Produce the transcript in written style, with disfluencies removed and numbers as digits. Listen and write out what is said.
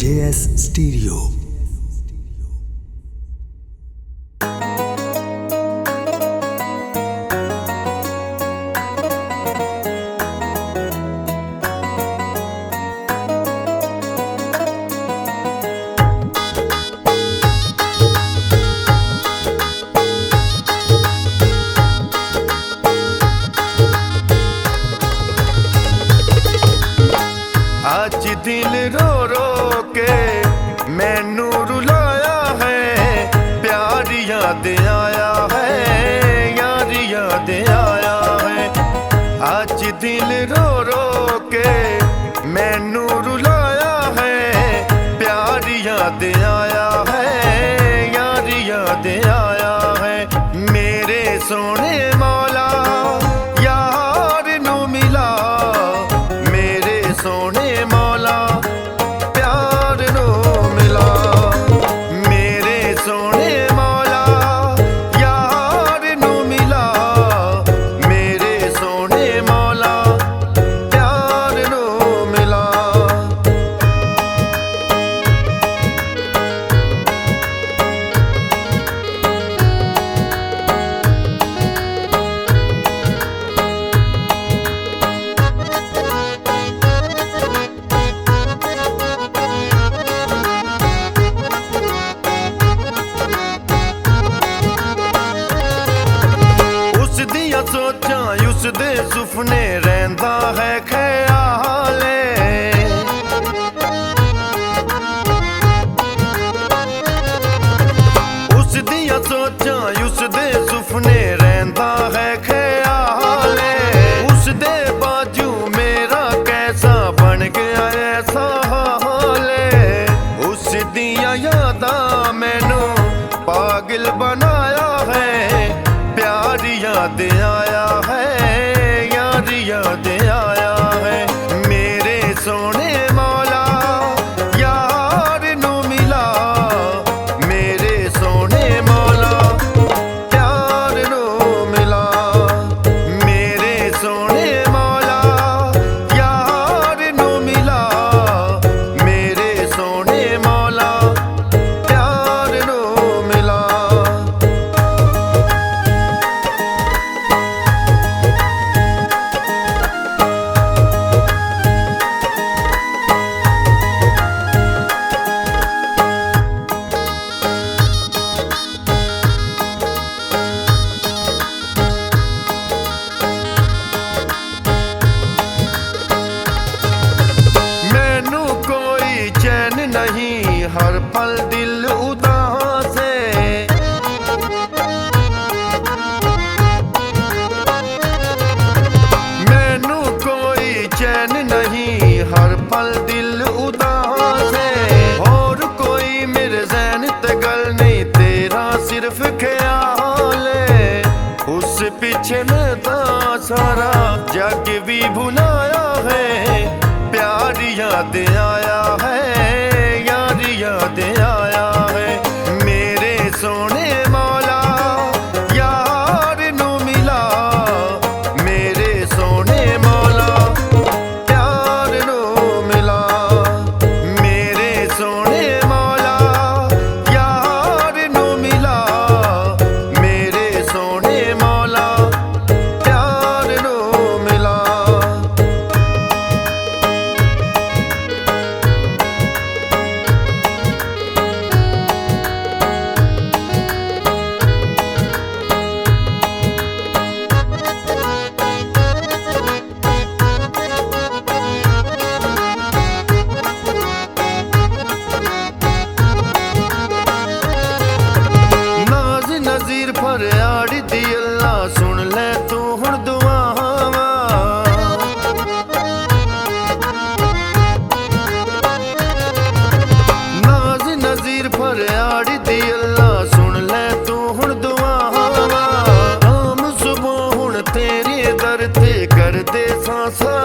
JS Stereo। आज दिल रो रो के मैनू रुलाया है, प्यार याद आया है, यार याद आया है। आज दिल रो रो के मैनू रुलाया है, प्यार याद आया है, यार याद आया है। मेरे सोने मौला यार नू मिला, मेरे सोने मौला प्यार नो मिला। मेरे सोने मौला यार नो मिला, मेरे सोने मौला प्यार नो मिला। सोचा उस दे सुपने रहंदा है ख्याले, उस दिया सोचा उस दे सुपने रहंदा है ख्याले। उस दे बाजू मेरा कैसा बन गया ऐसा हाले, उस दिया यादा मैनू पागल बनाया है, प्यार याद आया है, यार याद आया है। मेरे सोने मौला यार नू मिला, मेरे सोने मौला प्यार नू मिला। मेरे सोने मौला यार नू मिला, मेरे सोने मौला प्यार नू मिला। चैन नहीं हर पल दिल उदास है, मैनू कोई चैन नहीं हर पल दिल उदास है। और कोई मेरे ज़हन ते गल नहीं, तेरा सिर्फ ख्याल है। उस पीछे मैं ता सारा जग भी भुलाया है, प्यार याद आया है, यार याद आया है। मेरे सोने मौला यार नू मिला, मेरे सोने मौला प्यार नू मिला। मेरे सोने मौला यार नू मिला, मेरे सोने मौला प्यार नू मिला। नज़ीर फरियाद दी अल्लाह सुन ले तू हुण दुआवां। नाज़ नज़ीर फरियाद दी अल्लाह सुन ले तू हुण दुआवां। आम सुबह हुण तेरे दर ते कर दे सांसां